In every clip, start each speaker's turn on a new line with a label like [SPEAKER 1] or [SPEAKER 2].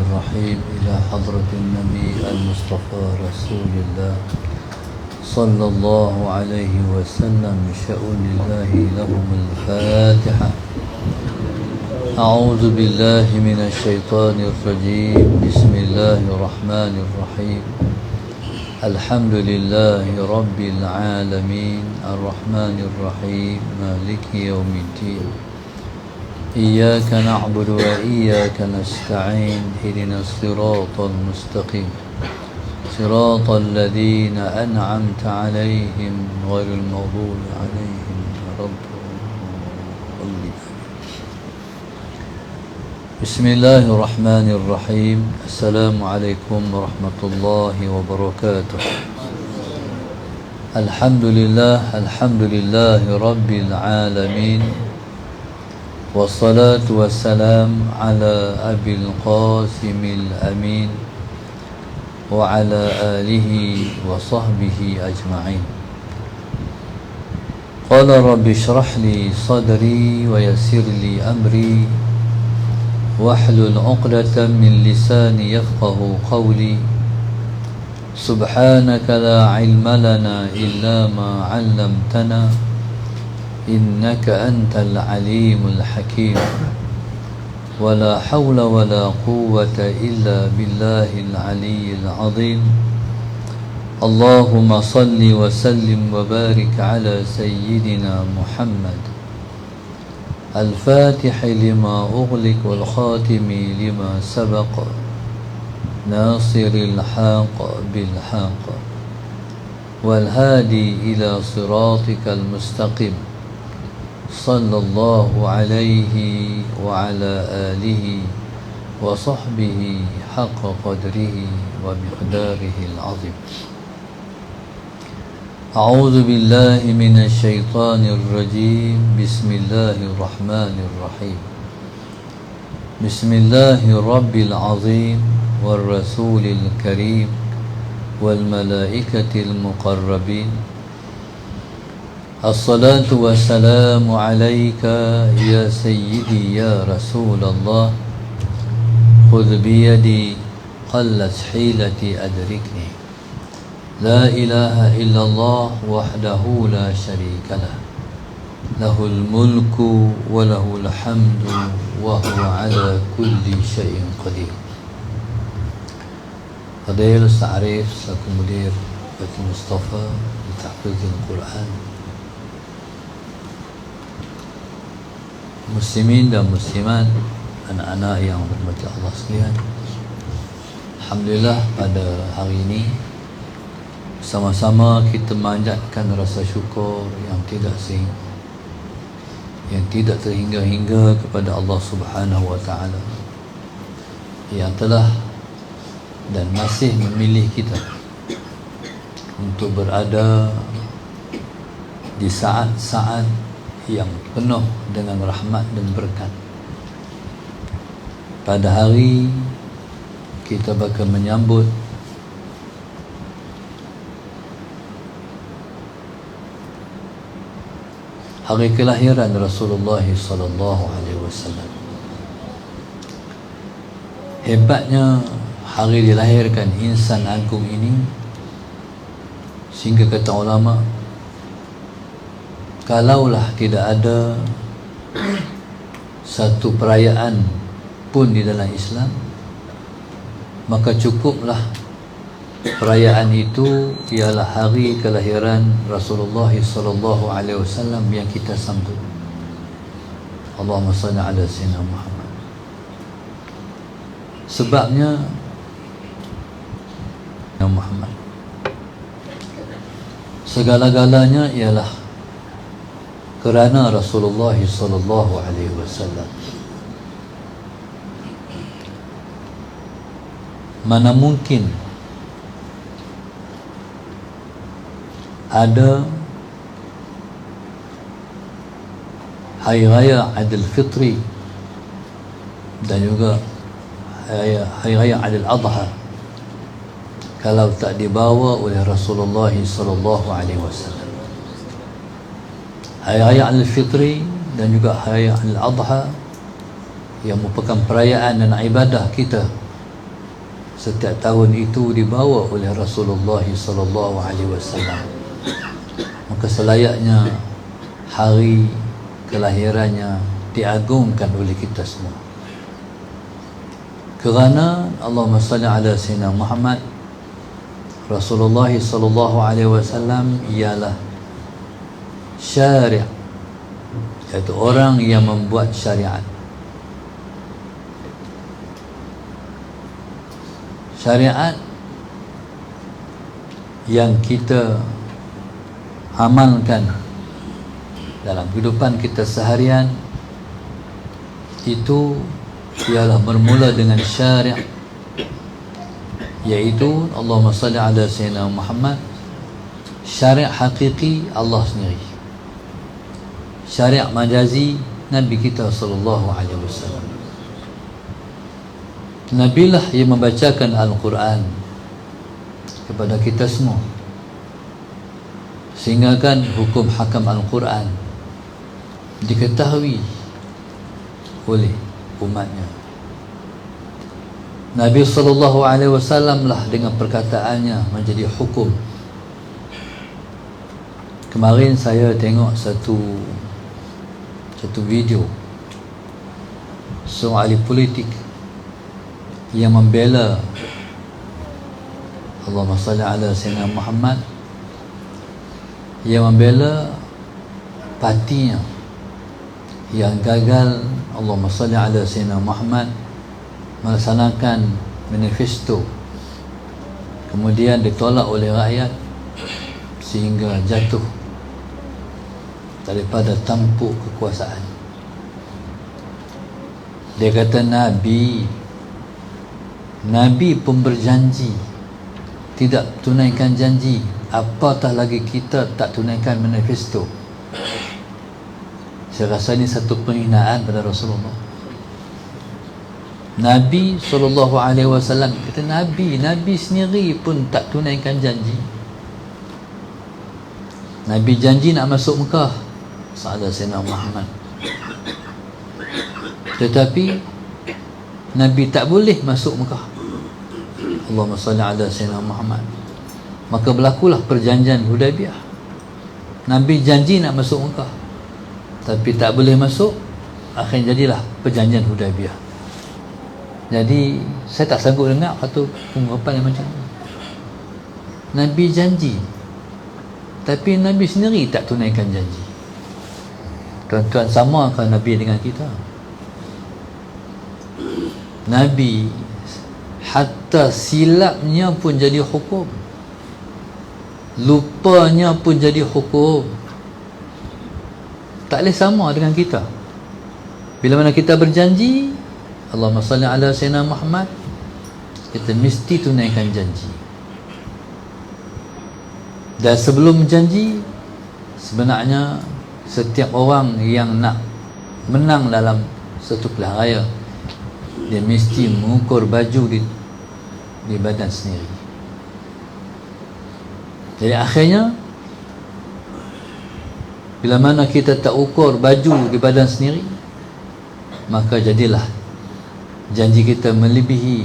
[SPEAKER 1] الرحيم إلى حضرة النبي المصطفى رسول الله صلى الله عليه وسلم بشأن الله لهم الفاتحة. أعوذ بالله من الشيطان الرجيم. بسم الله الرحمن الرحيم. الحمد لله رب العالمين الرحمن الرحيم مالك يوم الدين. إياك نعبد وإياك نستعين. اهدنا الصراط المستقيم صراط الذين أنعمت عليهم غير المغضوب عليهم ولا الضالين. بسم الله الرحمن الرحيم. السلام عليكم ورحمة الله وبركاته. الحمد لله رب العالمين، والصلاة والسلام على أبي القاسم الأمين وعلى آله وصحبه أجمعين. قال رب اشرح لي صدري ويسر لي أمري واحلل عقدة من لساني يفقه قولي. سبحانك لا علم لنا إلا ما علمتنا إنك أنت العليم الحكيم. ولا حول ولا قوة إلا بالله العلي العظيم. اللهم صل وسلم وبارك على سيدنا محمد الفاتح لما أغلق والخاتم لما سبق ناصر الحق بالحق والهادي إلى صراطك المستقيم صلى الله عليه وعلى آله وصحبه حق قدره ومقداره العظيم. أعوذ بالله من الشيطان الرجيم. بسم الله الرحمن الرحيم. بسم الله رب العظيم والرسول الكريم والملائكة المقربين. الصلاة والسلام عليك يا سيدي يا رسول الله. خذ بيدي قلت حيلتي أدركني. لا إله إلا الله وحده لا شريك له. له الملك وله الحمد وهو على كل شيء قدير. فضيل التعريف سلاku مدير بيت المصطفى لتحفيظ القرآن. Muslimin dan muslimat, anak-anak yang berhormat Allah sekalian, alhamdulillah pada hari ini sama-sama kita manjatkan rasa syukur yang tidak terhingga-hingga kepada Allah Subhanahu wa taala yang telah dan masih memilih kita untuk berada di saat-saat yang penuh dengan rahmat dan berkat. Pada hari kita bakal menyambut hari kelahiran Rasulullah sallallahu alaihi wasallam. Hebatnya hari dilahirkan insan agung ini, sehingga kata ulama, kalaulah tidak ada satu perayaan pun di dalam Islam, maka cukuplah perayaan itu ialah hari kelahiran Rasulullah sallallahu alaihi wasallam yang kita sambut. Allahumma salli ala sayyidina Muhammad. Sebabnya Muhammad segala-galanya ialah kerana Rasulullah sallallahu alaihi wasallam. Mana mungkin ada hari raya Aidil Fitri dan juga hari raya Aidil Adha kalau tak dibawa oleh Rasulullah sallallahu alaihi wasallam. Hari raya Aidil Fitri dan juga hari raya Aidil Adha yang merupakan perayaan dan ibadah kita setiap tahun itu dibawa oleh Rasulullah sallallahu alaihi wasallam. Maka selayaknya hari kelahirannya diagungkan oleh kita semua. Kerana Allahumma salli ala sayyidina Muhammad, Rasulullah sallallahu alaihi wasallam ialah syari', iaitu orang yang membuat syariat. Syariat yang kita amalkan dalam kehidupan kita seharian itu ialah bermula dengan syari', iaitu Allahumma salli ala sayyidina Muhammad. Syariat hakiki Allah sendiri, syariat majazi Nabi kita sallallahu alaihi wasallam. Nabilah yang membacakan Al-Quran kepada kita semua, sehingga kan hukum hakam Al-Quran diketahui oleh umatnya. Nabi sallallahu alaihi wasallam lah dengan perkataannya menjadi hukum. Kemarin saya tengok satu video seorang ahli politik yang membela Allahumma salli ala sayyidina Muhammad, yang membela partinya yang gagal Allahumma salli ala sayyidina Muhammad melaksanakan manifesto, kemudian ditolak oleh rakyat sehingga jatuh daripada tampuk kekuasaan. Dia kata Nabi pun berjanji tidak tunaikan janji, apatah lagi kita tak tunaikan manifesto. Saya rasa ini satu penghinaan pada Rasulullah. Nabi SAW kata Nabi sendiri pun tak tunaikan janji. Nabi janji nak masuk Mekah sahaja Sayyidina Muhammad, tetapi Nabi tak boleh masuk Mekah. Allahumma salli ala sayyidina Muhammad. Maka berlakulah perjanjian Hudaibiyah. Nabi janji nak masuk Mekah, tapi tak boleh masuk. Akhirnya jadilah perjanjian Hudaibiyah. Jadi saya tak sanggup dengar satu pengungkapan yang macam ni. Nabi janji, tapi Nabi sendiri tak tunaikan janji. Tuan-tuan, samakah Nabi dengan kita? Nabi hatta silapnya pun jadi hukum, lupanya pun jadi hukum. Tak boleh sama dengan kita. Bila mana kita berjanji Allahumma salli ala sayyidina Muhammad, kita mesti tunaikan janji. Dan sebelum janji, sebenarnya setiap orang yang nak menang dalam satu pilihan raya, dia mesti mengukur baju di badan sendiri. Jadi akhirnya bila mana kita tak ukur baju di badan sendiri, maka jadilah janji kita melebihi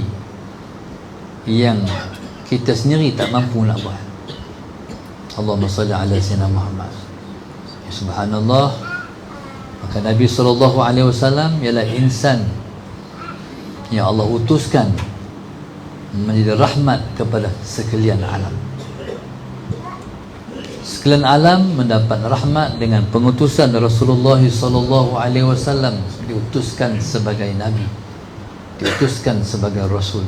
[SPEAKER 1] yang kita sendiri tak mampu nak buat. Allahumma salli ala sayyidina Muhammad. Ya subhanallah. Maka Nabi SAW ialah insan yang Allah utuskan menjadi rahmat kepada sekalian alam. Sekalian alam mendapat rahmat dengan pengutusan Rasulullah SAW. Diutuskan sebagai Nabi, diutuskan sebagai Rasul.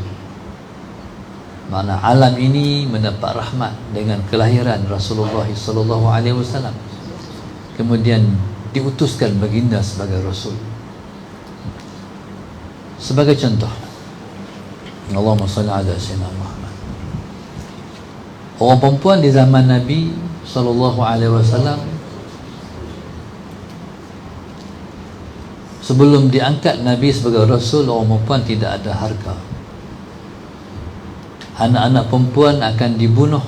[SPEAKER 1] Mana alam ini mendapat rahmat dengan kelahiran Rasulullah SAW. Kemudian diutuskan baginda sebagai Rasul. Sebagai contoh, Allahumma salli ala sayyidina Muhammad. Orang perempuan di zaman Nabi SAW, sebelum diangkat Nabi sebagai Rasul, orang perempuan tidak ada harga. Anak-anak perempuan akan dibunuh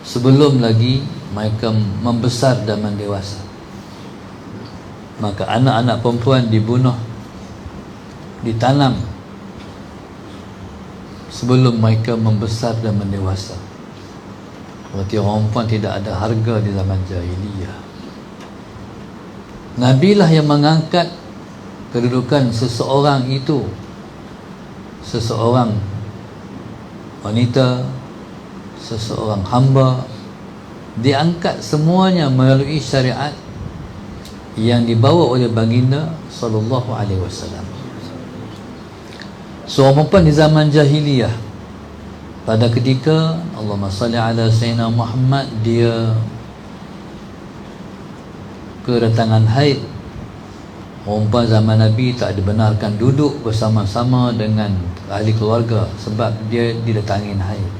[SPEAKER 1] sebelum lagi mereka membesar dan mendewasa. Maka anak-anak perempuan dibunuh, ditanam sebelum mereka membesar dan mendewasa. Berarti orang perempuan tidak ada harga di zaman jahiliyah. Nabi lah yang mengangkat kedudukan seseorang itu, seseorang wanita, seseorang hamba, diangkat semuanya melalui syariat yang dibawa oleh baginda sallallahu alaihi wasallam. Seorang perempuan di zaman jahiliyah, pada ketika Allahumma salli ala Sayyidina Muhammad, dia kedatangan haid, perempuan zaman Nabi tak dibenarkan duduk bersama-sama dengan ahli keluarga sebab dia didatangin haid.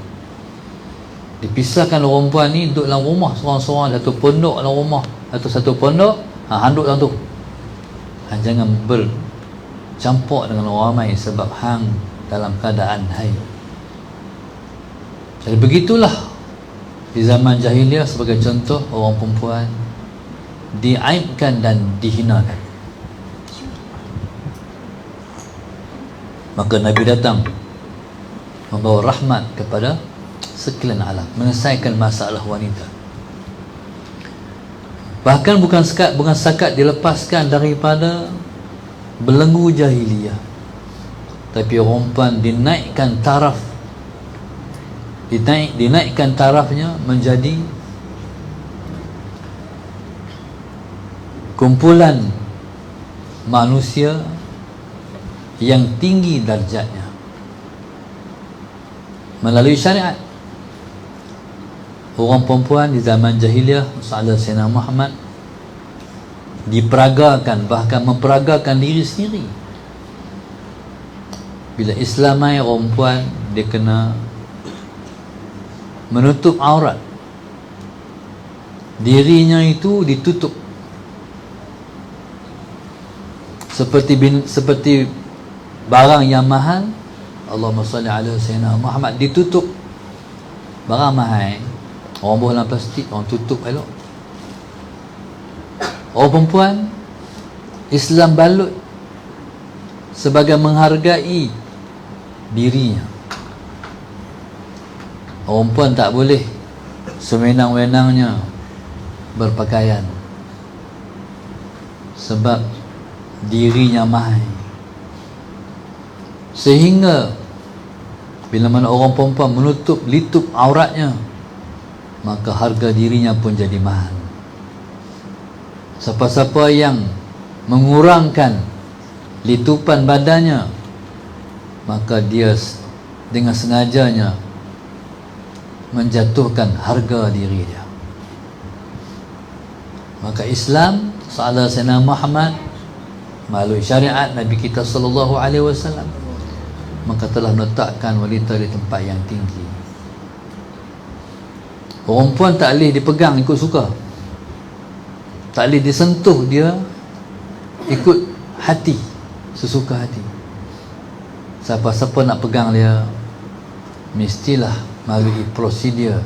[SPEAKER 1] Dipisahkan perempuan ni duduk dalam rumah seorang-seorang, satu pondok dalam rumah atau satu pondok, duduk dalam tu. Jangan bercampur dengan orang ramai sebab hang dalam keadaan haid. Jadi begitulah di zaman jahiliah. Sebagai contoh, orang perempuan diaibkan dan dihinakan. Maka Nabi datang membawa rahmat kepada sekalian alam, menyelesaikan masalah wanita. Bahkan bukan sekat dilepaskan daripada belenggu jahiliyah, tapi orang perempuan dinaikkan tarafnya menjadi kumpulan manusia yang tinggi darjatnya melalui syariat. Orang perempuan di zaman jahiliyah Sallallahu Sayyidina Muhammad diperagakan, bahkan memperagakan diri sendiri. Bila Islam mai, orang perempuan dia kena menutup aurat, dirinya itu ditutup seperti barang yang mahal. Allahumma salli ala Sayyidina Muhammad, ditutup. Barang mahal, orang buah dalam plastik, orang tutup elok. Orang perempuan, Islam balut sebagai menghargai dirinya. Orang perempuan tak boleh sewenang-wenangnya berpakaian sebab dirinya mahal. Sehingga bila mana orang perempuan litup auratnya, maka harga dirinya pun jadi mahal. Siapa-siapa yang mengurangkan litupan badannya, maka dia dengan sengajanya menjatuhkan harga diri dia. Maka Islam Sallallahu Sayyidina Muhammad melalui syariat Nabi kita sallallahu alaihi wasallam, maka telah meletakkan wanita di tempat yang tinggi. Orang perempuan tak boleh dipegang ikut suka, tak boleh disentuh dia ikut hati, sesuka hati. Siapa-siapa nak pegang dia mestilah melalui prosedur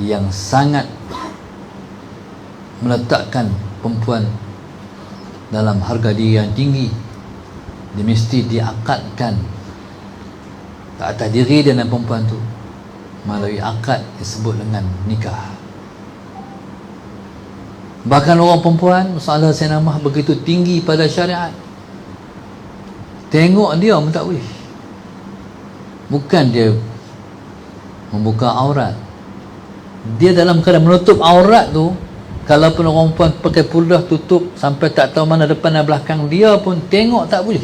[SPEAKER 1] yang sangat meletakkan perempuan dalam harga diri yang tinggi. Dia mesti diakadkan ke atas diri dia dan perempuan tu melalui akad disebut dengan nikah. Bahkan orang perempuan masalah senamah begitu tinggi pada syariat, tengok dia pun tak boleh. Bukan dia membuka aurat, dia dalam keadaan menutup aurat tu. Kalau pun orang perempuan pakai purdah tutup sampai tak tahu mana depan dan belakang, dia pun tengok tak boleh.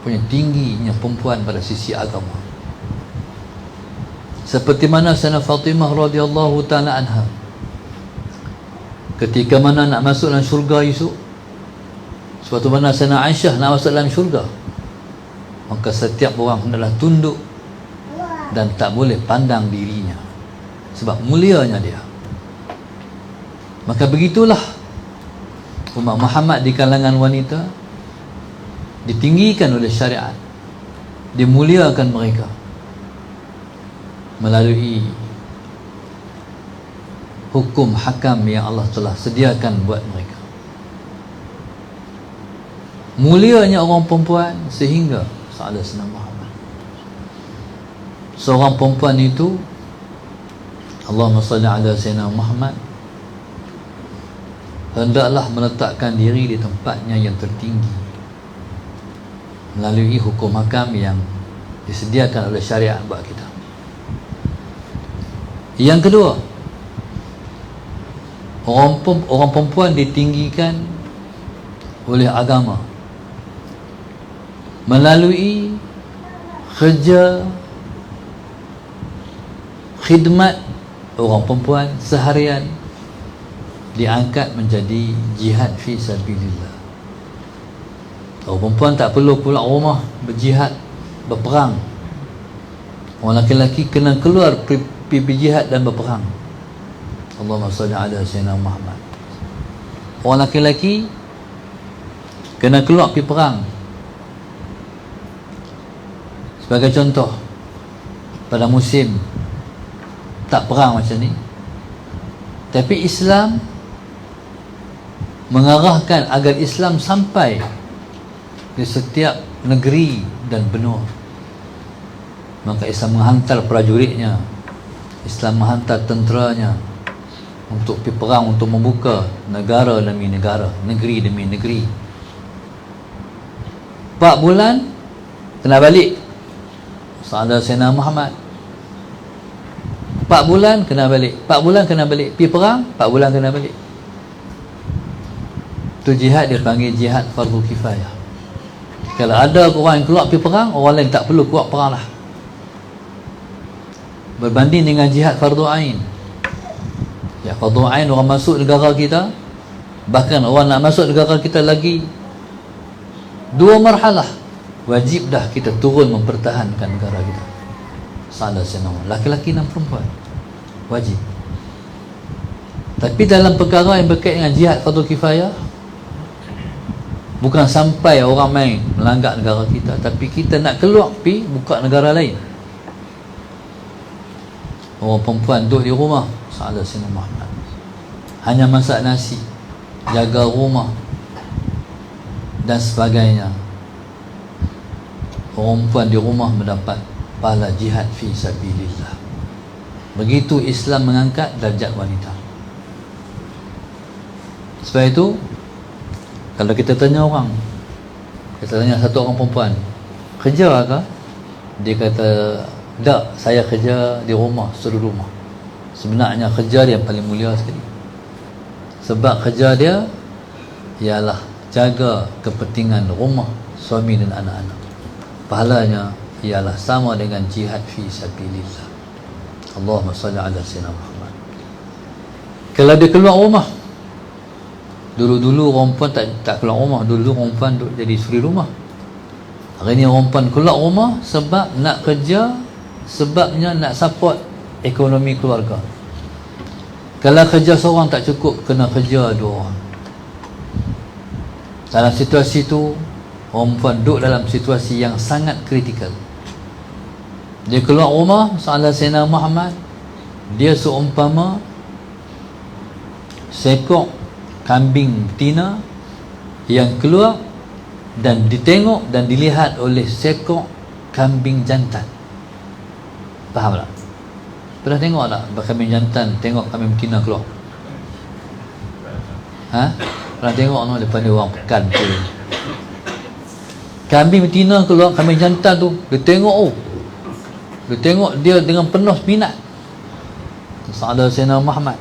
[SPEAKER 1] Punya tingginya perempuan pada sisi agama. Seperti mana Sayyidina Fatimah radhiyallahu ta'ala anha, ketika mana nak masuk dalam syurga esok, suatu mana Sayyidina Aisyah nak masuk dalam syurga, maka setiap orang hendaklah tunduk dan tak boleh pandang dirinya sebab mulianya dia. Maka begitulah umat Muhammad di kalangan wanita ditinggikan oleh syariat, dimuliakan mereka melalui hukum hakam yang Allah telah sediakan buat mereka. Mulianya orang perempuan sehingga Sallallahu Muhammad seorang perempuan itu, Allahumma salli ala Sayyidina Muhammad, hendaklah meletakkan diri di tempatnya yang tertinggi melalui hukum hakam yang disediakan oleh syariat buat kita. Yang kedua, orang perempuan ditinggikan oleh agama melalui kerja khidmat. Orang perempuan seharian diangkat menjadi jihad fi sabilillah. Orang perempuan tak perlu pulang rumah berjihad, berperang. Orang lelaki kena keluar pergi berjihad dan berperang. Allahumma salli ala Sayyidina Muhammad. Orang lelaki kena keluar pergi perang. Sebagai contoh, pada musim tak perang macam ni, tapi Islam mengarahkan agar Islam sampai di setiap negeri dan benua. Maka Islam menghantar prajuritnya, Islam menghantar tenteranya untuk pergi perang, untuk membuka negara demi negara, negeri demi negeri. 4 bulan kena balik. Sahadat Sayyidina Muhammad 4 bulan kena balik, 4 bulan kena balik, pergi perang 4 bulan kena balik. Tu jihad dia panggil jihad fardu kifayah. Kalau ada orang yang keluar pergi perang, orang lain tak perlu keluar perang lah. Berbanding dengan jihad fardu ain. Ya, fardu ain orang masuk negara kita, bahkan orang nak masuk negara kita lagi 2 marhalah, wajib dah kita turun mempertahankan negara kita. Salah senang, laki-laki dan perempuan wajib. Tapi dalam perkara yang berkait dengan jihad fardu kifayah, bukan sampai orang main melanggar negara kita, tapi kita nak keluar pergi buka negara lain. Orang perempuan duduk di rumah, salah senang Muhammad, hanya masak nasi, jaga rumah dan sebagainya. Orang perempuan di rumah mendapat pahala jihad fi sabilillah. Begitu Islam mengangkat darjat wanita. Sebab itu, kalau kita tanya orang, kita tanya satu orang perempuan, kerja ke? Dia kata, tak, saya kerja di rumah, seluruh rumah. Sebenarnya kerja dia yang paling mulia sekali. Sebab kerja dia ialah jaga kepentingan rumah, suami dan anak-anak. Pahalanya ialah sama dengan jihad fi sabilillah. Allahumma salli ala Sayyidina Muhammad. Kalau dia keluar rumah, dulu-dulu orang perempuan tak keluar rumah. Dulu orang perempuan duduk jadi suri rumah. Hari ni orang perempuan keluar rumah sebab nak kerja, sebabnya nak support ekonomi keluarga. Kalau kerja seorang tak cukup, kena kerja 2 orang. Dalam situasi tu, orang perempuan duduk dalam situasi yang sangat kritikal. Dia keluar rumah, salah Sayyidina Muhammad, dia seumpama seekor kambing betina yang keluar dan ditengok dan dilihat oleh seekor kambing jantan. Faham tak? Pernah tengok tak kambing jantan tengok kambing betina keluar? Ha? Pernah tengok no, depan dia orang pekan tu. Kambing betina keluar, kambing jantan tu dia tengok, dia tengok dia dengan penuh minat. Sahadat Sayyidina Muhammad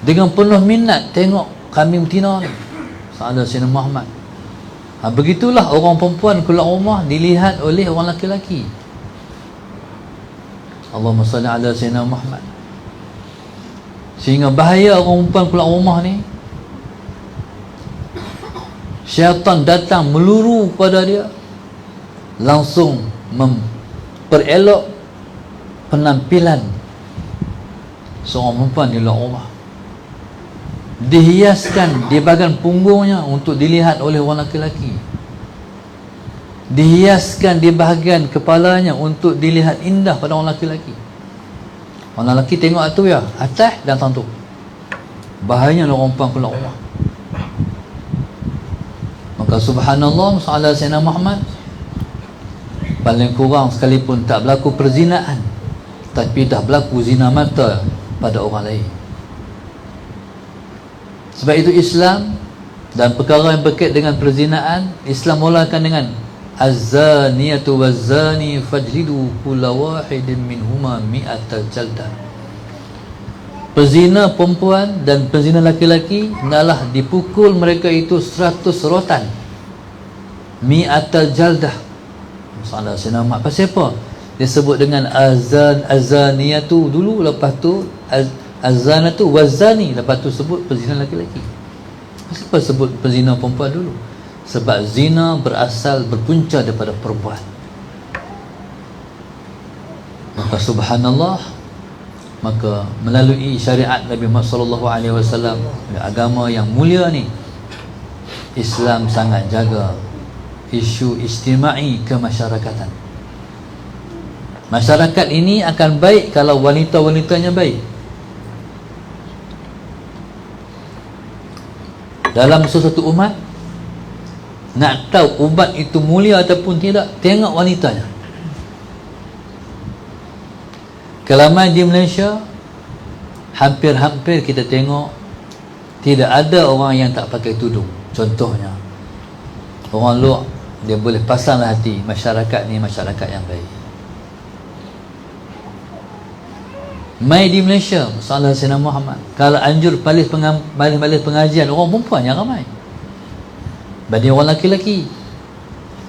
[SPEAKER 1] dengan penuh minat tengok kambing betina ni, sahadat Sayyidina Muhammad. Begitulah orang perempuan keluar rumah dilihat oleh orang lelaki. Allahumma salli ala Sayyidina Muhammad. Sehingga bahaya orang perempuan keluar rumah ni, syaitan datang meluru kepada dia, langsung memperelok penampilan seorang perempuan di luar rumah. Dihiaskan di bahagian punggungnya untuk dilihat oleh orang lelaki. Dihiaskan di bahagian kepalanya untuk dilihat indah pada orang lelaki. Orang lelaki tengok tu ya, atas dan tantuk. Bahayanya orang perempuan keluar rumah. Maka subhanallah, sahadat Sayyidina Muhammad, paling kurang sekalipun tak berlaku perzinaan, tapi dah berlaku zina mata pada orang lain. Sebab itu Islam dan perkara yang berkait dengan perzinaan, Islam mulakan dengan az-zaniyatu waz-zani fajlidu kulla wahidin minhuma mi'ata jaldah. Pezina perempuan dan pezina laki-laki hendaklah dipukul mereka itu 100 rotan. Mi'ata jaldah. Masalah senama pasal apa? Dia sebut dengan azaniyatu dulu, lepas tu azanatu wazani, lepas tu sebut pezina laki-laki. Kenapa sebut pezina perempuan dulu? Sebab zina berasal, berpunca daripada perempuan. Maka subhanallah, maka melalui syariat Nabi Muhammad sallallahu alaihi wasallam, agama yang mulia ni, Islam sangat jaga isu ijtimai kemasyarakatan. Masyarakat ini akan baik kalau wanita-wanitanya baik. Dalam sesuatu umat, nak tahu umat itu mulia ataupun tidak, tengok wanitanya. Kelaman di Malaysia, hampir-hampir kita tengok tidak ada orang yang tak pakai tudung. Contohnya, orang luar, dia boleh pasanglah hati, masyarakat ni masyarakat yang baik. Mai di Malaysia, masalah Sayyidina Muhammad, kalau anjur balik pengajian, orang perempuan yang ramai banding orang laki-laki.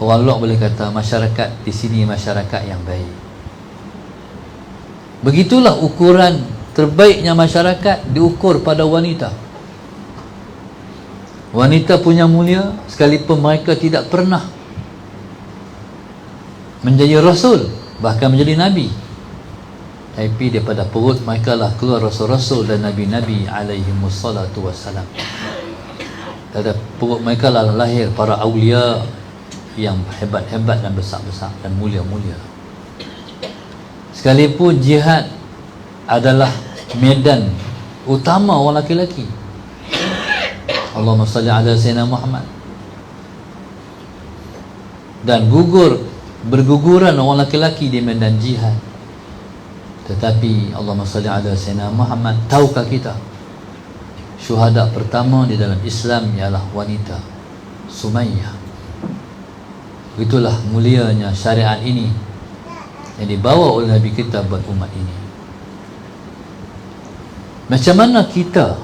[SPEAKER 1] Orang luar boleh kata masyarakat di sini masyarakat yang baik. Begitulah ukuran terbaiknya masyarakat diukur pada wanita. Wanita punya mulia sekalipun mereka tidak pernah menjadi rasul, bahkan menjadi nabi, tapi daripada perut mereka lah keluar rasul-rasul dan nabi-nabi alaihimussalatu wassalam. Dari perut mereka lah lahir para awliya yang hebat-hebat dan besar-besar dan mulia-mulia. Sekalipun jihad adalah medan utama orang laki-laki, Allahumma salli ala Sayyidina Muhammad, dan berguguran orang laki-laki di medan jihad, tetapi Allahumma salli ala Sayyidina Muhammad, tahukah kita syuhada pertama di dalam Islam ialah wanita, Sumayyah. Begitulah mulianya syariat ini yang dibawa oleh Nabi kita buat umat ini. Macam mana kita,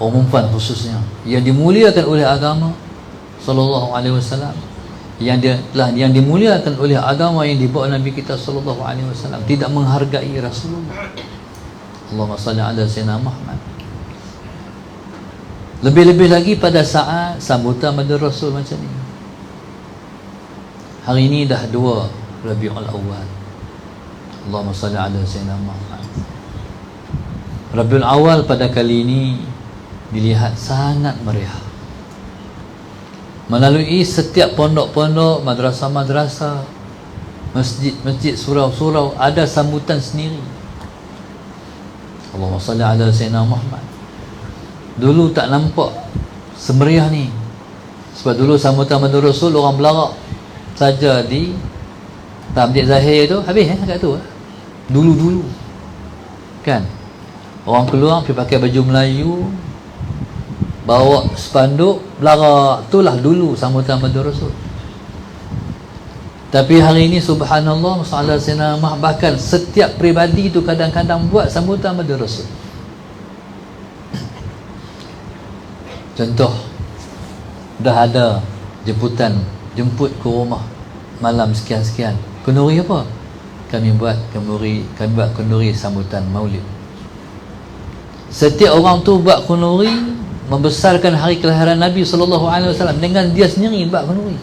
[SPEAKER 1] orang perempuan khususnya, yang dimuliakan oleh agama sallallahu alaihi wasallam, yang dimuliakan oleh agama yang dibawa Nabi kita sallallahu alaihi wasallam, tidak menghargai Rasulullah? Allahumma salli ala Sayyidina Muhammad. Lebih-lebih lagi pada saat sambutan Madul Rasul macam ni. Hari ini dah 2 Rabiul Awal. Allahumma salli ala Sayyidina Muhammad. Rabiul Awal pada kali ini dilihat sangat meriah. Melalui setiap pondok-pondok, madrasah-madrasah, masjid-masjid, surau-surau, ada sambutan sendiri. Allahumma salli ala Sayyidina Muhammad. Dulu tak nampak semeriah ni. Sebab dulu sambutan Madul Rasul orang belarak saja di Masjid Zahir tu, habis kat tu. Dulu-dulu kan, orang keluar pergi pakai baju Melayu, bawa spanduk, belarak. Itulah dulu sambutan Madul Rasul. Tapi hari ini subhanallah, masalah Sayyidina Muhammad, bahkan setiap peribadi tu kadang-kadang buat sambutan Madul Rasul. Contoh, dah ada jemput ke rumah malam sekian-sekian. Kenduri apa? Kami buat kenduri sambutan Maulid. Setiap orang tu buat kenduri membesarkan hari kelahiran Nabi sallallahu alaihi wasallam dengan dia sendiri buat kenduri.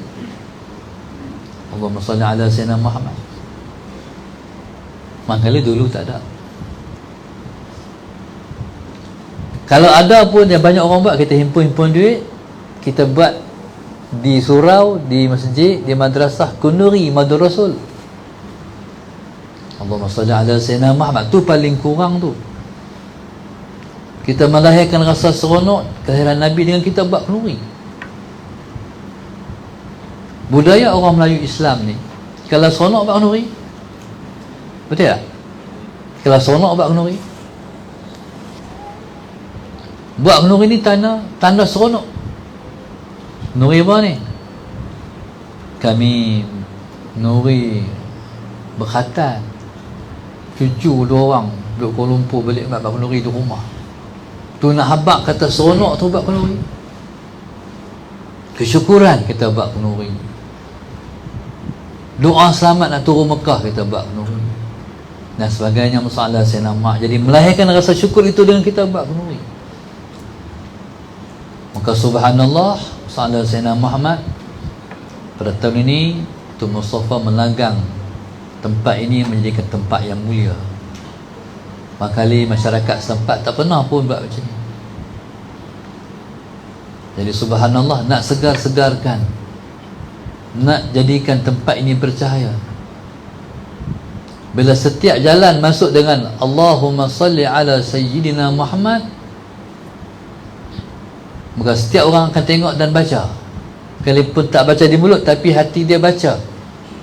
[SPEAKER 1] Allahumma salli ala Sayyidina Muhammad. Maknanya dulu tak ada. Kalau ada pun yang banyak orang buat, kita himpun duit, kita buat di surau, di masjid, di madrasah, kenduri Madul Rasul. Allahumma salli ala Sayyidina Muhammad. Tu paling kurang tu. Kita melahirkan rasa seronok kelahiran Nabi dengan kita buat kenduri. Budaya orang Melayu Islam ni, Kalau seronok buat kenduri. Betul tak? Kalau seronok buat kenduri. Buat kenduri ni tanda seronok. Kenduri apa ni? Kami kenduri berkhatan. 7 orang duduk Kuala Lumpur balik buat kenduri di rumah. Tu nak habaq kata seronok tu buat kenduri. Kesyukuran kita buat kenduri. Doa selamat nak turun Mekah kita buat kenduri. Dan sebagainya masalah saya nama. Jadi melahirkan rasa syukur itu dengan kita buat kenduri. Maka subhanallah, masalah Sayyidina Muhammad, pada tahun ini Tun Mustafa melagang tempat ini menjadikan tempat yang mulia. Makali masyarakat setempat tak pernah pun buat macam ni. Jadi subhanallah, nak segar-segarkan, nak jadikan tempat ini bercahaya. Bila setiap jalan masuk dengan Allahumma salli ala Sayyidina Muhammad, maka setiap orang akan tengok dan baca. Kalaupun tak baca di mulut, tapi hati dia baca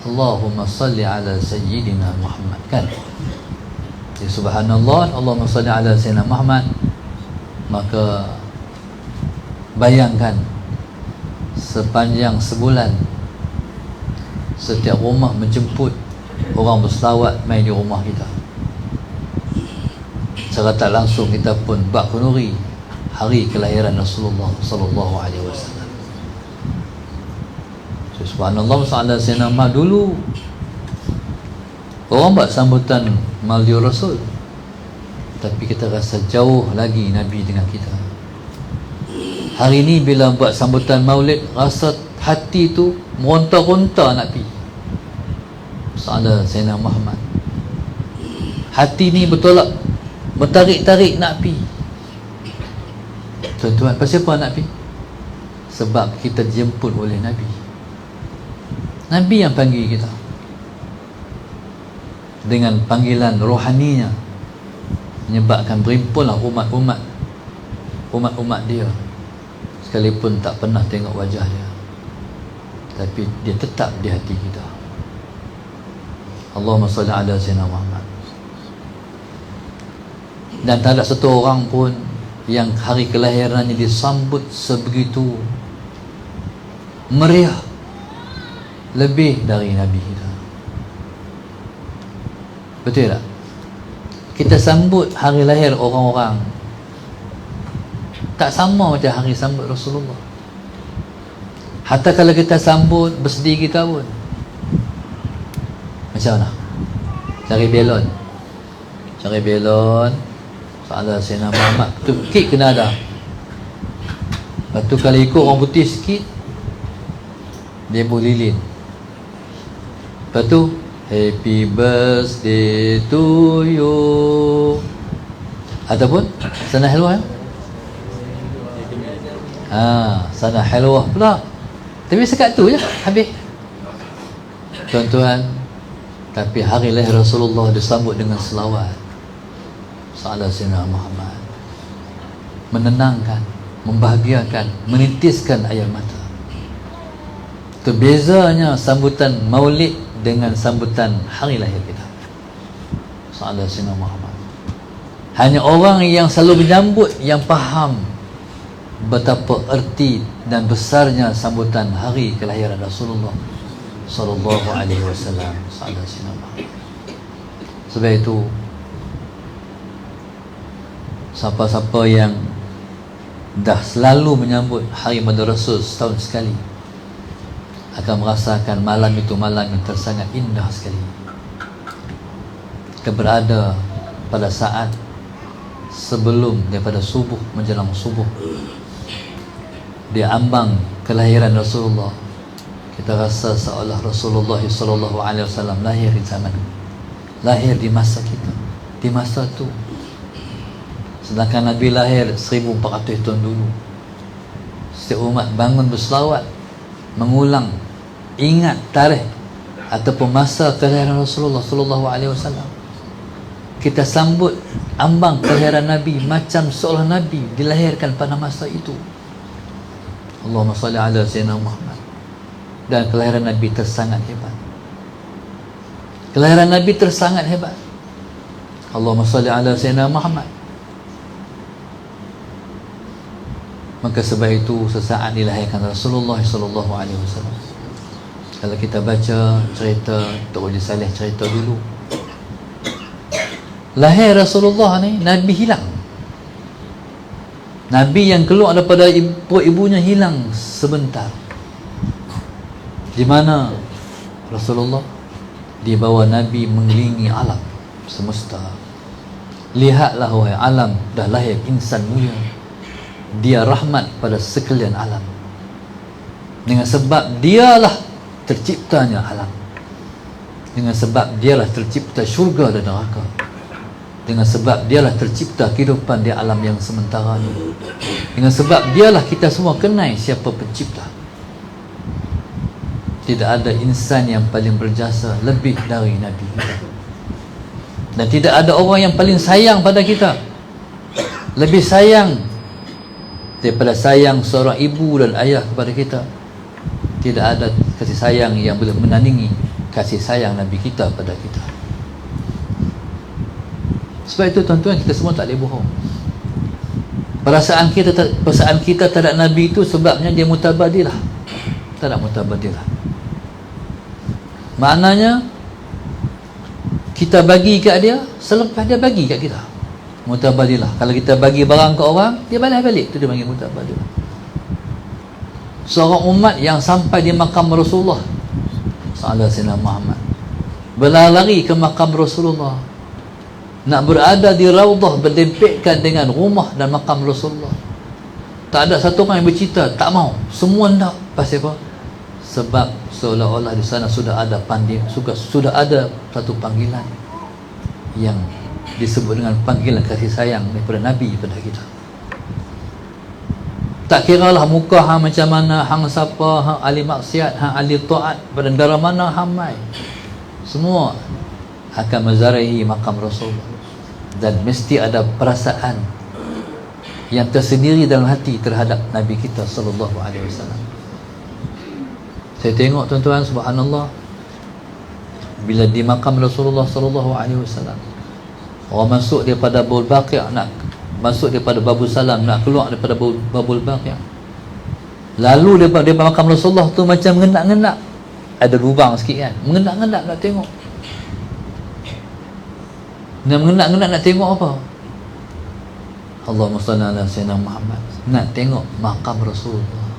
[SPEAKER 1] Allahumma salli ala Sayyidina Muhammad, kan? Jadi subhanallah, Allahumma salli ala Sayyidina Muhammad. Maka bayangkan sepanjang sebulan setiap rumah menjemput orang berselawat main di rumah kita. Secara tak langsung kita pun buat kenduri hari kelahiran Rasulullah sallallahu alaihi wasallam. Subhanallah, masalah Sayyidina Muhammad dulu orang buat sambutan Maulidur Rasul, tapi kita rasa jauh lagi Nabi dengan kita. Hari ini bila buat sambutan Maulid, rasa hati tu meronta-ronta nak pergi. Masalah Sayyidina Muhammad, hati ni bertolak, bertarik-tarik nak pergi. Tuan-tuan, pasal apa nak pergi? Sebab kita dijemput oleh Nabi. Nabi yang panggil kita dengan panggilan rohaninya, menyebabkan berimpunlah umat-umat dia, sekalipun tak pernah tengok wajah dia, tapi dia tetap di hati kita. Allahumma salli ala Sayyidina Muhammad. Dan tak ada satu orang pun yang hari kelahirannya disambut sebegitu meriah lebih dari Nabi kita. Betul tak? Kita sambut hari lahir orang-orang tak sama macam hari sambut Rasulullah. Hatta kalau kita sambut bersedih kita pun macam mana? Cari belon soalan Sayyidina Muhammad tu, kek kena ada. Lepas tu kalau ikut orang putih sikit, dia boleh lilin. Lepas tu happy birthday to you, ataupun sana helwah. Sana helwah pula. Tapi sekat tu je habis. Tuan-tuan, tapi hari lahir Rasulullah disambut dengan selawat salat Sayyidina Muhammad, menenangkan, membahagiakan, menitiskan air mata. Itu bezanya sambutan Maulid dengan sambutan hari lahir kita. Salat Sayyidina Muhammad. Hanya orang yang selalu menyambut yang faham betapa erti dan besarnya sambutan hari kelahiran Rasulullah sallallahu alaihi wasallam. Salat Sayyidina Muhammad. Sebab itu siapa-siapa yang dah selalu menyambut hari Maulid Rasul setahun sekali akan merasakan malam itu malam yang tersangat indah sekali. Kita berada pada saat sebelum daripada subuh menjelang subuh, di ambang kelahiran Rasulullah. Kita rasa seolah Rasulullah sallallahu alaihi wasallam lahir di zaman, lahir di masa kita, di masa tu. Sedangkan Nabi lahir 1400 tahun dulu. Setiap umat bangun berselawat, mengulang, ingat tarikh ataupun masa kelahiran Rasulullah sallallahu alaihi wasallam. Kita sambut ambang kelahiran Nabi macam seolah Nabi dilahirkan pada masa itu. Allahumma salli ala Sayyidina Muhammad. Dan kelahiran Nabi tersangat hebat. Kelahiran Nabi tersangat hebat. Allahumma salli ala Sayyidina Muhammad. Maka sebab itu sesaat dilahirkan Rasulullah sallallahu alaihi wasallam. Kalau kita baca cerita Tok Wali Saleh cerita dulu, lahir Rasulullah ni, Nabi hilang. Nabi yang keluar daripada ibunya hilang sebentar. Di mana Rasulullah? Dibawa Nabi mengelilingi alam semesta. Lihatlah wahai alam, dah lahir insan mulia. Dia rahmat pada sekalian alam. Dengan sebab dialah terciptanya alam. Dengan sebab dialah tercipta syurga dan neraka. Dengan sebab dialah tercipta kehidupan di alam yang sementara ini. Dengan sebab dialah kita semua kenal siapa pencipta. Tidak ada insan yang paling berjasa lebih dari Nabi kita. Dan tidak ada orang yang paling sayang pada kita, lebih sayang daripada sayang seorang ibu dan ayah kepada kita. Tidak ada kasih sayang yang boleh menandingi kasih sayang Nabi kita pada kita. Sebab itu tuan-tuan, kita semua tak boleh bohong. Perasaan kita terhadap Nabi itu sebabnya dia mutabadilah. Tak nak mutabadilah. Maknanya kita bagi kat dia selepas dia bagi kat kita. Mutabadilah. Kalau kita bagi barang ke orang, dia balas balik. Itu dia panggil mutabadilah. Seorang umat yang sampai di makam Rasulullah sallallahu alaihi Muhammad, berlari ke makam Rasulullah, nak berada di Raudah berdempetkan dengan rumah dan makam Rasulullah. Tak ada satu orang yang bercerita tak mau. Semua nak. Pasal apa? Sebab seolah-olah di sana sudah ada sudah ada satu panggilan yang disebut dengan panggilan kasih sayang daripada Nabi kepada kita. Tak kiralah muka hang macam mana, hang siapa, hang ahli maksiat, hang ahli taat, pada negara mana hang mai, semua akan menzarahi makam Rasulullah. Dan mesti ada perasaan yang tersendiri dalam hati terhadap Nabi kita sallallahu alaihi wasallam. Saya tengok tuan-tuan, subhanallah, bila di makam Rasulullah sallallahu alaihi wasallam, orang masuk daripada Babul Baqi', nak masuk daripada Babul Salam, nak keluar daripada Babul Baqi', lalu daripada makam Rasulullah tu macam mengendak-ngendak, ada lubang sikit kan, mengendak-ngendak nak tengok. Nak mengendak-ngendak nak tengok apa? Allahumma salli ala Sayyidina Muhammad. Nak tengok makam Rasulullah.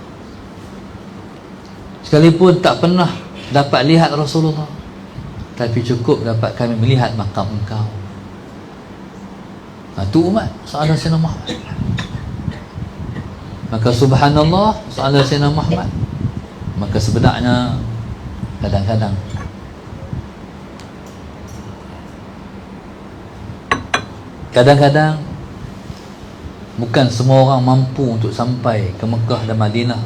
[SPEAKER 1] Sekalipun tak pernah dapat lihat Rasulullah, tapi cukup dapat kami melihat makam engkau. Itu umat sallallahu alaihi wasallam. Maka subhanallah sallallahu alaihi Muhammad. Maka sebenarnya kadang-kadang bukan semua orang mampu untuk sampai ke Mekah dan Madinah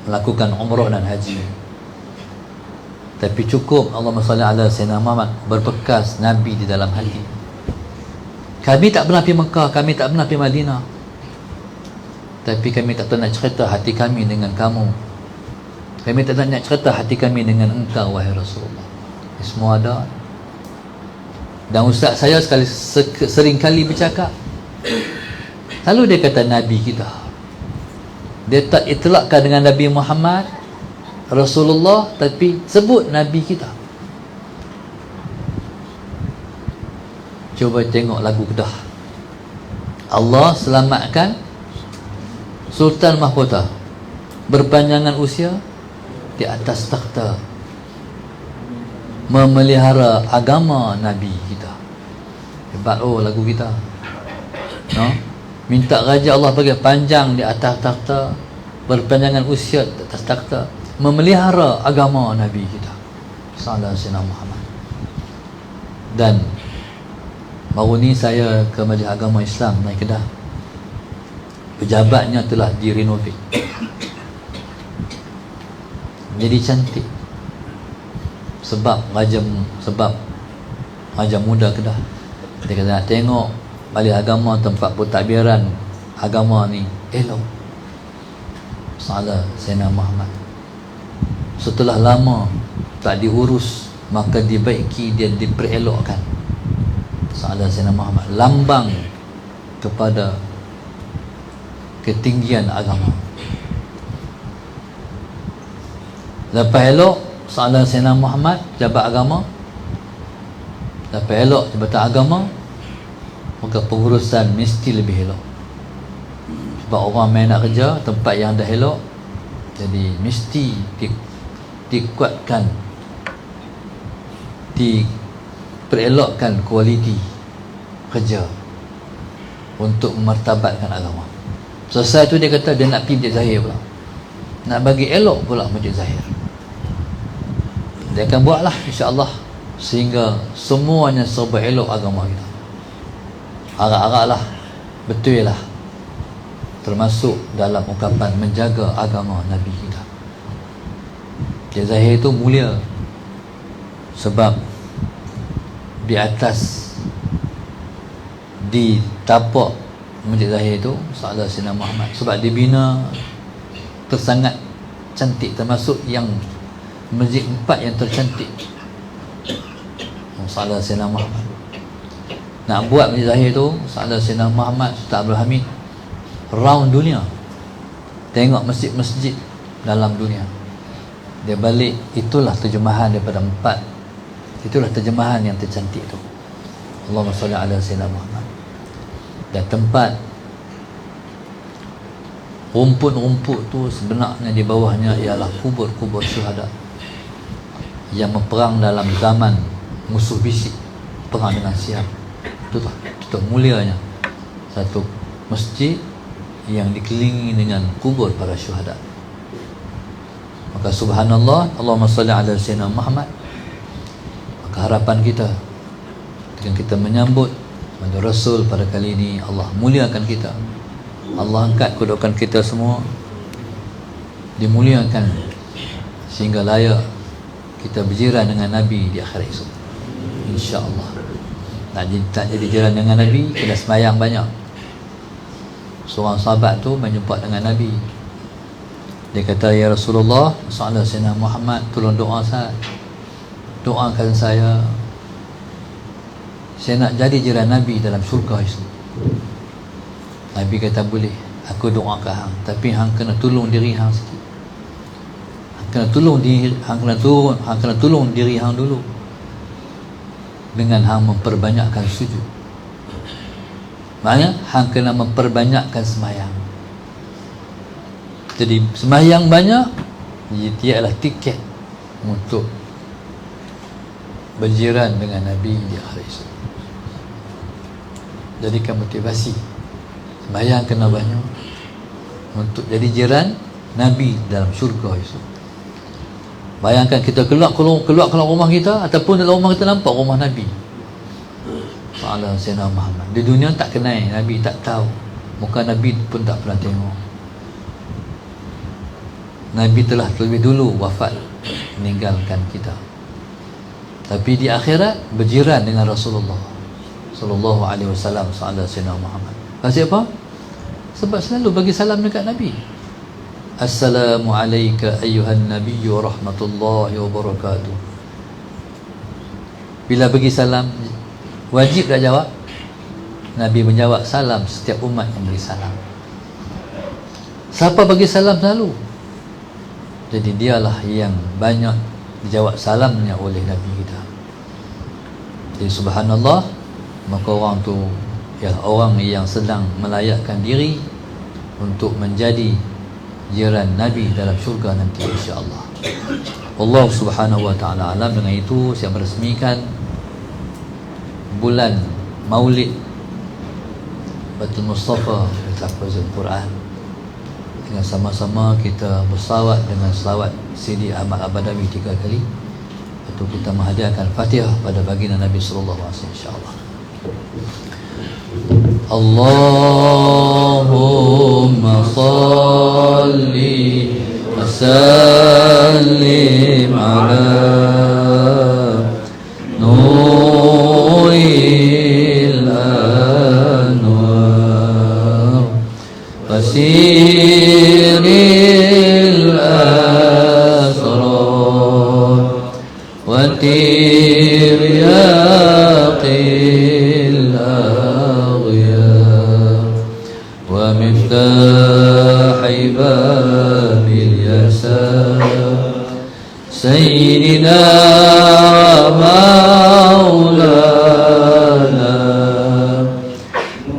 [SPEAKER 1] melakukan umrah dan haji. Tapi cukup Allahumma salli ala Sayyidina Muhammad berbekas Nabi di dalam hati. Kami tak pernah pergi Mekah, kami tak pernah pergi Madinah, tapi kami tak pernah cerita hati kami dengan kamu. Kami tak nak cerita hati kami dengan engkau wahai Rasulullah. Ini semua ada. Dan ustaz saya sering kali bercakap, lalu dia kata Nabi kita, dia tak itlakkan dengan Nabi Muhammad Rasulullah, tapi sebut Nabi kita. Cuba tengok lagu Kedah. Allah selamatkan Sultan Mahkota berpanjangan usia di atas takhta, memelihara agama Nabi kita. Hebat lagu kita, no? Minta Raja Allah bagi panjang di atas takhta, berpanjangan usia di atas takhta, memelihara agama Nabi kita sallallahu alaihi Muhammad. Dan baru ni saya ke Majlis Agama Islam naik Kedah. Pejabatnya telah direnovate, jadi cantik. Sebab Raja Muda Kedah, dia kata nak tengok balik agama, tempat pentadbiran agama ni elok. Sallallahu Sayyidina Muhammad. Setelah lama tak diurus maka dibaiki dan diperelokkan. Sahadat Sayyidina Muhammad lambang kepada ketinggian agama. Lepas elok sahadat Sayyidina Muhammad jabat agama, lepas elok jabatan agama, maka pengurusan mesti lebih elok. Sebab orang main nak kerja tempat yang dah elok, jadi mesti dikuatkan, diperelokkan kualiti kerja untuk memartabatkan agama. Selesai tu dia kata dia nak pergi Masjid Zahir pula, nak bagi elok pula Masjid Zahir. Dia akan buatlah insya-Allah sehingga semuanya serba elok agama kita. Harap-haraplah betul lah, termasuk dalam ungkapan menjaga agama Nabi kita. Masjid Zahir itu mulia sebab di atas, di tapak Masjid Zahir itu Sahadat Sayyidina Muhammad, sebab dibina tersangat cantik, termasuk yang masjid 4 yang tercantik. Sahadat Sayyidina Muhammad nak buat Masjid Zahir tu, Sahadat Sayyidina Muhammad Sultan Abdul Hamid round dunia, tengok masjid-masjid dalam dunia. Dia balik, itulah terjemahan daripada 4. Itulah terjemahan yang tercantik tu. Allahumma salli ala Sayyidina Muhammad. Dan tempat rumput-rumput tu sebenarnya di bawahnya ialah kubur-kubur syuhada yang berperang dalam zaman musuh bisik, perang dengan Siam. Itu mulianya satu masjid yang dikelilingi dengan kubur para syuhada. Maka subhanallah, Allahumma salli ala Sayyidina Muhammad. Maka harapan kita dengan kita menyambut Muhammad Rasul pada kali ini, Allah muliakan kita, Allah angkat kedudukan kita semua, dimuliakan sehingga layak kita berjiran dengan Nabi di akhirat esok, insya-Allah. Tak jadi jiran dengan Nabi, kena sembahyang banyak. Seorang sahabat tu menjumpa dengan Nabi. Dia kata, ya Rasulullah, Sahadat Sayyidina Muhammad, tolong doa saya, doakan saya nak jadi jiran Nabi dalam syurga itu. Nabi kata, boleh, aku doakan hang, tapi hang kena tolong diri hang sikit. Hang kena tolong diri hang dulu dengan hang memperbanyakkan sujud. Maknanya hang kena memperbanyakkan sembahyang. Jadi sembahyang banyak ialah tiket untuk berjiran dengan Nabi di akhirat esok. Jadikan motivasi, sembahyang kena banyak untuk jadi jiran Nabi dalam syurga esok. Bayangkan kita keluar rumah kita, ataupun dalam rumah kita nampak rumah Nabi Sahadat Sayyidina Muhammad. Di dunia tak kenal Nabi, tak tahu muka Nabi pun tak pernah tengok. Nabi telah lebih dulu wafat, meninggalkan kita. Tapi di akhirat berjiran dengan Rasulullah sallallahu alaihi wasallam, Sahadat Sayyidina Muhammad. Kenapa? Sebab selalu bagi salam dekat Nabi. Assalamu alayka ayyuhan nabiyyu rahmatullahi wa barakatuh. Bila bagi salam, wajib dah jawab. Nabi menjawab salam setiap umat yang beri salam. Siapa bagi salam selalu, jadi dialah yang banyak dijawab salamnya oleh Nabi kita. Jadi subhanallah, maka orang tu ialah orang yang sedang melayakkan diri untuk menjadi jiran Nabi dalam syurga nanti, insya-Allah. Allah Subhanahu wa taala alam. Dengan itu saya meresmikan bulan Maulid Baitul Mustafa di Tahfizul Quran. Dengan sama-sama kita bersalawat dengan salawat Sidi Ahmad Abadawi 3 kali. Lepas kita menghadiahkan Fatihah pada baginda Nabi sallallahu alaihi wasallam, insya-Allah. Allahumma salli wa sallim ala nuril anwar wasiril asrar wa وترياق الأغيار ومفتاح باب اليسار سيدنا مولانا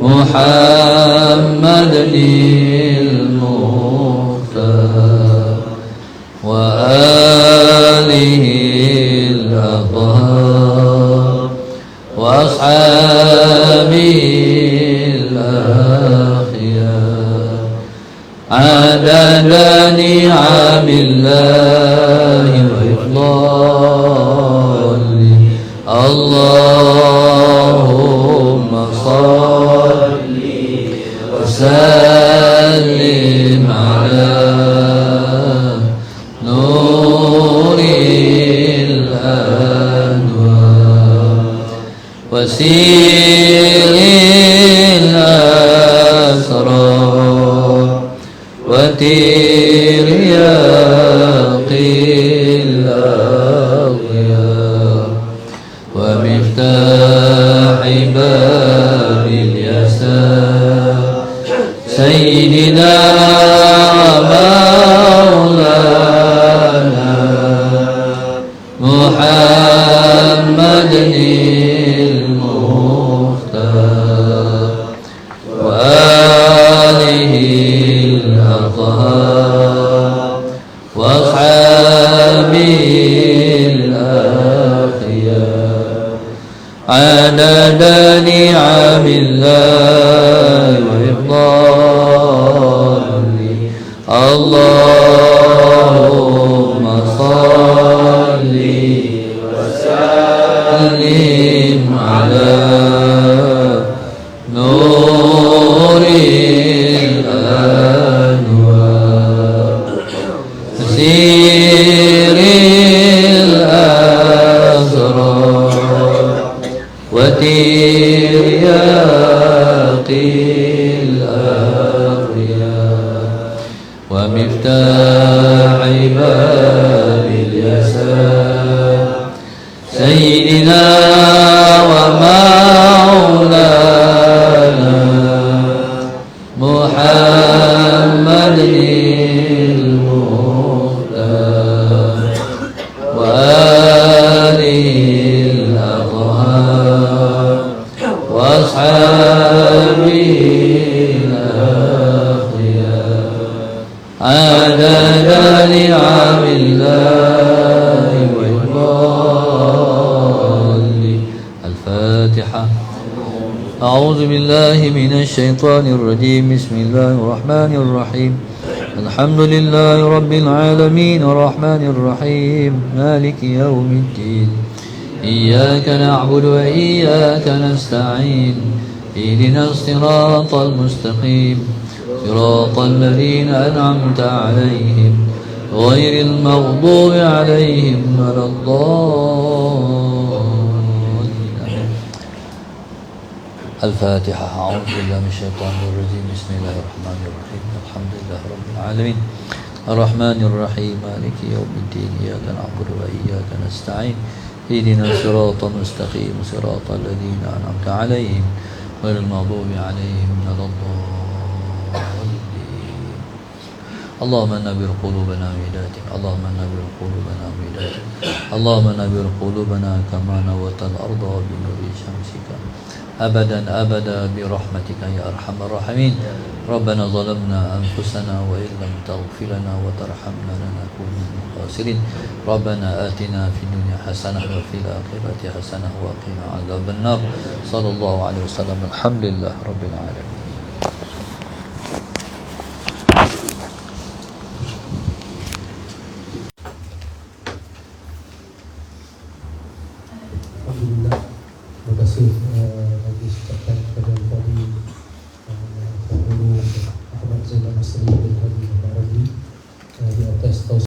[SPEAKER 1] محمد المختار وآله الأطهار وأصحابه الأخيار عدد نعم الله وإفضاله اللهم صل وسلم على نور الأنوار وسير الأسرار وترياق الأغيار ومفتاح باب اليسار سيدنا مولانا محمد المختار وآله الأطهار وأصحابه الأخيار عدد نعم الله وإفضاله اللهم صل وسلم على نور الأنوار سير الأسرار وترياق الأغيار ومفتاح باب اليسار سيدنا ومولانا محمد المختار وآله الأطهار وأصحابه الأخيار عدد نعم الله وإفضاله الفاتحة أعوذ بالله من الشيطان الرجيم بسم الله الرحمن الرحيم الحمد لله رب العالمين الرحمن الرحيم مالك يوم الدين إياك نعبد وإياك نستعين اهدنا الصراط المستقيم صراط الذين أنعمت عليهم غير المغضوب عليهم ولا الضالين الفاتحة أعوذ بالله من الشيطان الرجيم بسم الله الرحمن الرحيم الحمد لله رب العالمين الرحمن الرحيم مالك يوم الدين إياك نعبد وإياك نستعين اهدنا الصراط المستقيم صراط الذين أنعمت عليهم غير المغضوب عليهم ولا الضالين اللهم نبر قلوبنا بهدايتك اللهم نبر قلوبنا بهدايتك اللهم نبر قلوبنا كما نورت الأرض بنور شمسك أبدا أبدا برحمتك يا أرحم الراحمين ربنا ظلمنا أنفسنا وإن لم تغفر لنا وترحمنا لنكون من الخاسرين ربنا آتنا في الدنيا حسنة وفي الآخرة حسنة وقنا عذاب النار صلى الله عليه وسلم الحمد لله رب العالمين.
[SPEAKER 2] Alhamdulillah, terima kasih.